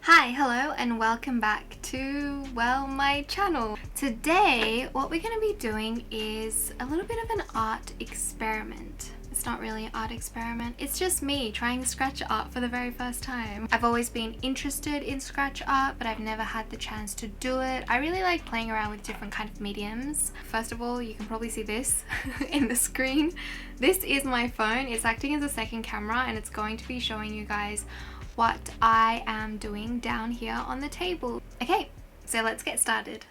Hi, hello, and welcome back to, well, my channel. Today, what we're going to be doing is a little bit of an art experiment. It's not really an art experiment, it's just me trying scratch art for the very first time. I've always been interested in scratch art, but I've never had the chance to do it. I really like playing around with different kind of mediums. First of all, you can probably see this in the screen. This is my phone. It's acting as a second camera, and it's going to be showing you guys what I am doing down here on the table. Okay, so let's get started.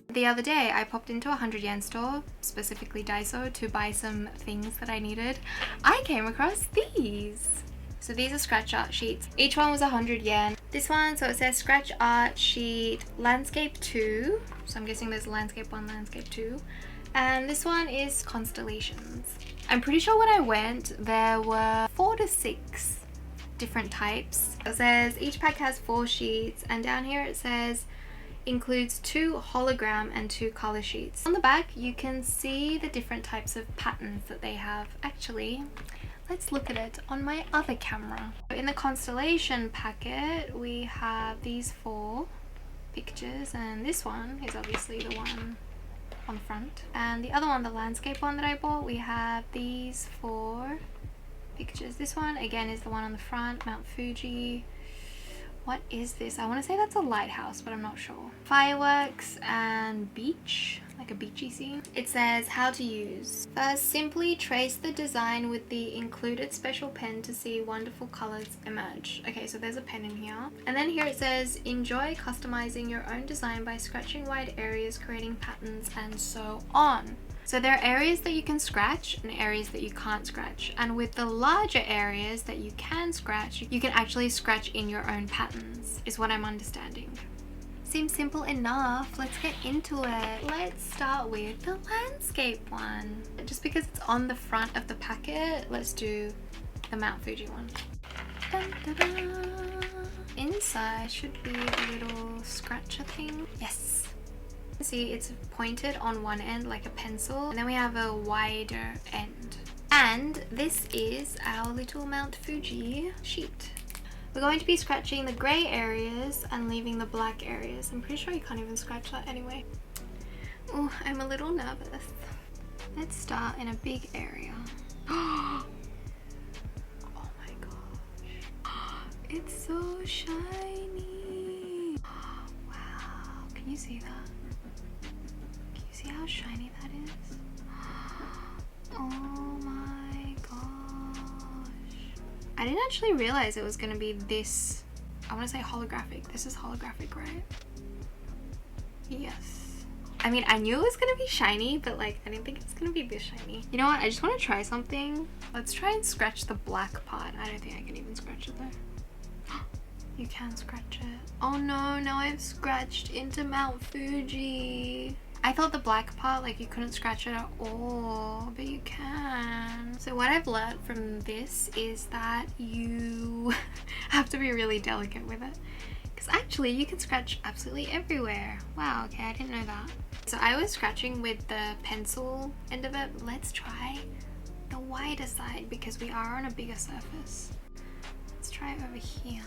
The other day I popped into a 100 yen store, specifically Daiso, to buy some things that I needed. I came across these. So these are scratch art sheets. Each one was 100 yen. This one, so it says scratch art sheet Landscape 2. So I'm guessing there's Landscape 1, Landscape 2. And this one is constellations. I'm pretty sure when I went there were 4 to 6 different types. It says each pack has 4 sheets, and down here it says includes 2 hologram and 2 color sheets. On the back you can see the different types of patterns that they have. Actually, let's look at it on my other camera. In the constellation packet we have these 4 pictures, and this one is obviously the one on the front, and the other one, the landscape one that I bought, we have these 4 pictures. This one again is the one on the front, Mount Fuji. What is this? I want to say that's a lighthouse, but I'm not sure. Fireworks and beach, like a beachy scene. It says how to use. First, simply trace the design with the included special pen to see wonderful colors emerge. Okay, so there's a pen in here. And then here it says enjoy customizing your own design by scratching wide areas, creating patterns, and so on. So there are areas that you can scratch and areas that you can't scratch, and with the larger areas that you can scratch, you can actually scratch in your own patterns, is what I'm understanding. Seems simple enough. Let's get into it. Let's start with the landscape one. Just because it's on the front of the packet, let's do the Mount Fuji one. Dun, dun, dun. Inside should be a little scratcher thing. Yes. See, it's pointed on one end like a pencil, and then we have a wider end. And this is our little Mount Fuji sheet. We're going to be scratching the grey areas and leaving the black areas. I'm pretty sure you can't even scratch that anyway. Oh, I'm a little nervous. Let's start in a big area. Oh my gosh. It's so shiny. Wow, can you see that? See how shiny that is? Oh my gosh. I didn't actually realize it was gonna be this, I wanna say holographic. This is holographic, right? Yes. I mean, I knew it was gonna be shiny, but like, I didn't think it was gonna be this shiny. You know what? I just wanna try something. Let's try and scratch the black part. I don't think I can even scratch it though. You can scratch it. Oh no, now I've scratched into Mount Fuji. I thought the black part, like, you couldn't scratch it at all, but you can. So what I've learned from this is that you have to be really delicate with it, because actually you can scratch absolutely everywhere. Wow, okay, I didn't know that. So I was scratching with the pencil end of it. Let's try the wider side because we are on a bigger surface. Let's try it over here.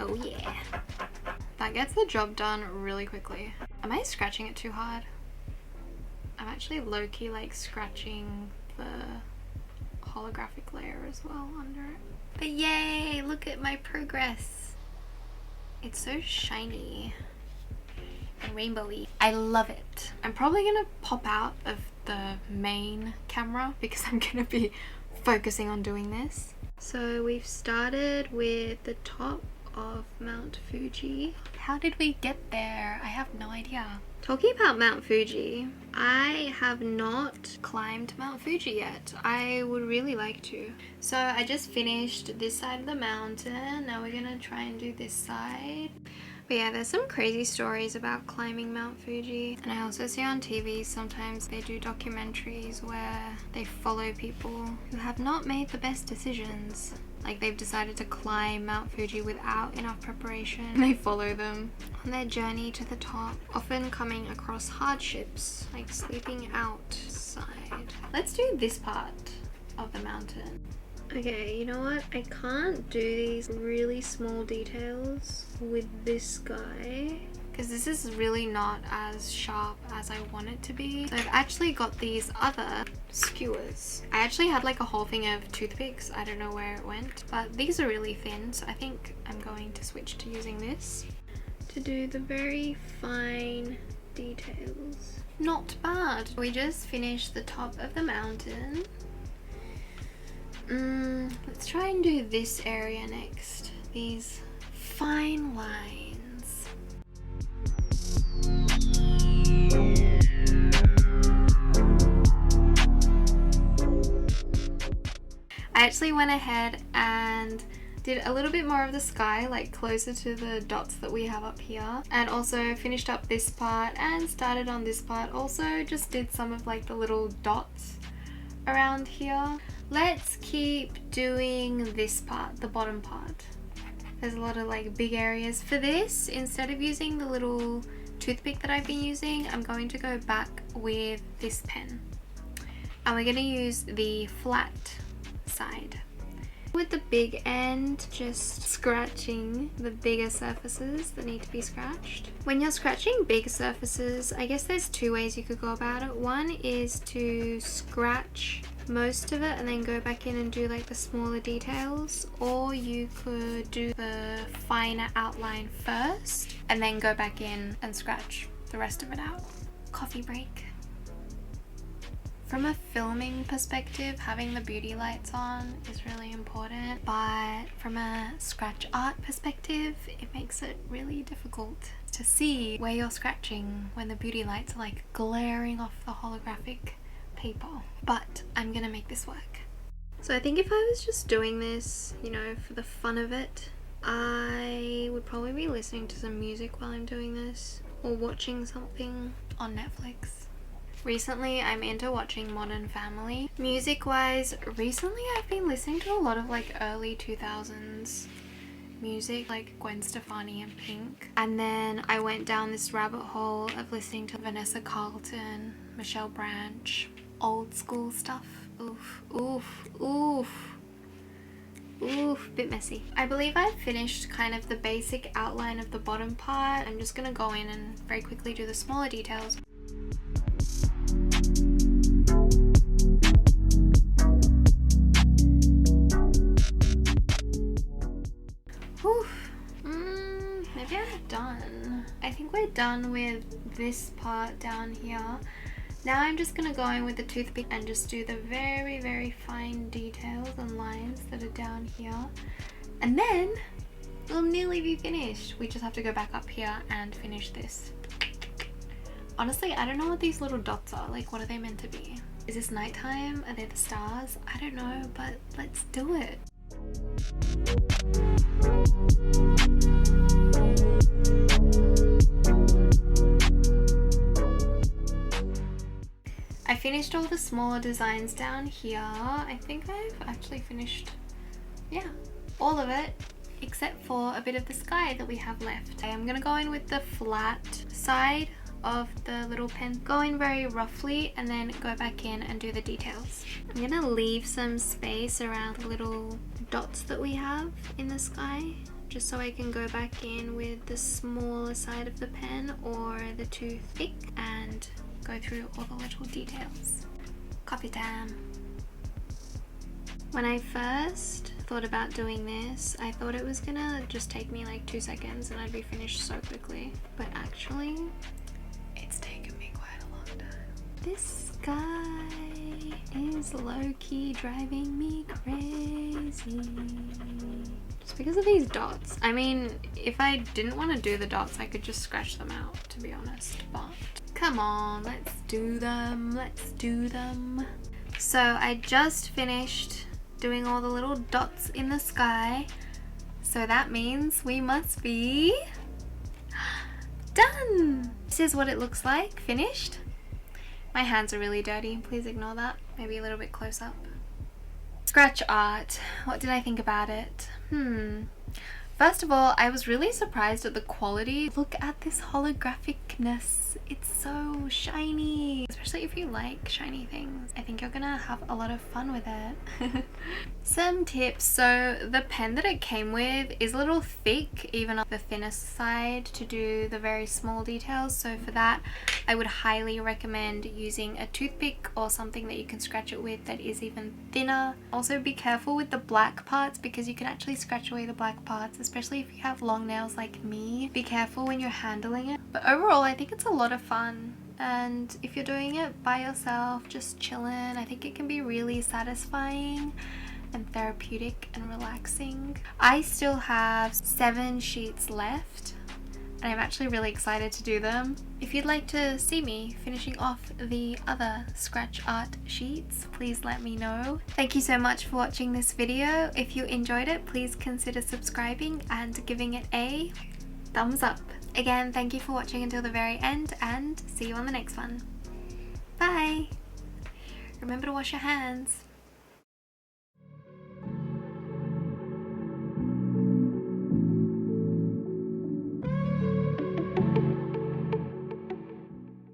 Oh yeah. That gets the job done really quickly. Am I scratching it too hard? I'm actually low-key like scratching the holographic layer as well under it. But yay, look at my progress. It's so shiny and rainbowy. I love it. I'm probably gonna pop out of the main camera because I'm gonna be focusing on doing this. So we've started with the top of Mount Fuji. How did we get there? I have no idea. Talking about Mount Fuji, I have not climbed Mount Fuji yet. I would really like to. So I just finished this side of the mountain. Now we're gonna try and do this side. But yeah, there's some crazy stories about climbing Mount Fuji, and I also see on TV sometimes they do documentaries where they follow people who have not made the best decisions. Like they've decided to climb Mount Fuji without enough preparation. They follow them on their journey to the top, often coming across hardships like sleeping outside. Let's do this part of the mountain. Okay, you know what? I can't do these really small details with this guy because this is really not as sharp as I want it to be. So I've actually got these other skewers. I actually had like a whole thing of toothpicks. I don't know where it went, but these are really thin, so I think I'm going to switch to using this to do the very fine details. Not bad. We just finished the top of the mountain. Let's try and do this area next. These fine lines. I actually went ahead and did a little bit more of the sky, like closer to the dots that we have up here, and also finished up this part and started on this part. Also just did some of like the little dots around here. Let's keep doing this part, the bottom part. There's a lot of like big areas. For this, instead of using the little toothpick that I've been using, I'm going to go back with this pen. And we're going to use the flat side. With the big end, just scratching the bigger surfaces that need to be scratched. When you're scratching big surfaces, I guess there's two ways you could go about it. One is to scratch most of it and then go back in and do like the smaller details, or you could do the finer outline first and then go back in and scratch the rest of it out. Coffee break. From a filming perspective, having the beauty lights on is really important, but from a scratch art perspective, it makes it really difficult to see where you're scratching when the beauty lights are like glaring off the holographic paper. But I'm gonna make this work. So I think if I was just doing this, you know, for the fun of it, I would probably be listening to some music while I'm doing this, or watching something on Netflix. Recently, I'm into watching Modern Family. Music-wise, recently I've been listening to a lot of like early 2000s music, like Gwen Stefani and Pink. And then I went down this rabbit hole of listening to Vanessa Carlton, Michelle Branch, old school stuff. Oof, oof, oof. Oof, bit messy. I believe I've finished kind of the basic outline of the bottom part. I'm just gonna go in and very quickly do the smaller details. Maybe I'm done. I think we're done with this part down here. Now I'm just gonna go in with the toothpick and just do the very, very fine details and lines that are down here. And then we'll nearly be finished. We just have to go back up here and finish this. Honestly, I don't know what these little dots are. Like, what are they meant to be? Is this nighttime? Are they the stars? I don't know, but let's do it. I finished all the smaller designs down here. I think I've actually finished, yeah, all of it except for a bit of the sky that we have left. I'm gonna go in with the flat side of the little pen, go in very roughly and then go back in and do the details. I'm gonna leave some space around the little dots that we have in the sky, just so I can go back in with the smaller side of the pen or the toothpick and go through all the little details. Coffee time. When I first thought about doing this, I thought it was gonna just take me like 2 seconds and I'd be finished so quickly, but actually it's taken me quite a long time. This guy is low-key driving me crazy. Just because of these dots. I mean, if I didn't want to do the dots, I could just scratch them out, to be honest, but come on, let's do them, let's do them. So I just finished doing all the little dots in the sky, so that means we must be done. This is what it looks like, finished. My hands are really dirty, please ignore that. Maybe a little bit close up. Scratch art. What did I think about it? First of all, I was really surprised at the quality. Look at this holographicness. It's so shiny. Especially if you like shiny things. I think you're gonna have a lot of fun with it. Some tips. So the pen that it came with is a little thick, even on the thinnest side, to do the very small details. So for that, I would highly recommend using a toothpick or something that you can scratch it with that is even thinner. Also be careful with the black parts because you can actually scratch away the black parts, especially if you have long nails like me. Be careful when you're handling it. But overall, I think it's a lot of fun. And if you're doing it by yourself, just chilling, I think it can be really satisfying and therapeutic and relaxing. I still have 7 sheets left and I'm actually really excited to do them. If you'd like to see me finishing off the other scratch art sheets, please let me know. Thank you so much for watching this video. If you enjoyed it, please consider subscribing and giving it a thumbs up. Again, thank you for watching until the very end and see you on the next one. Bye! Remember to wash your hands.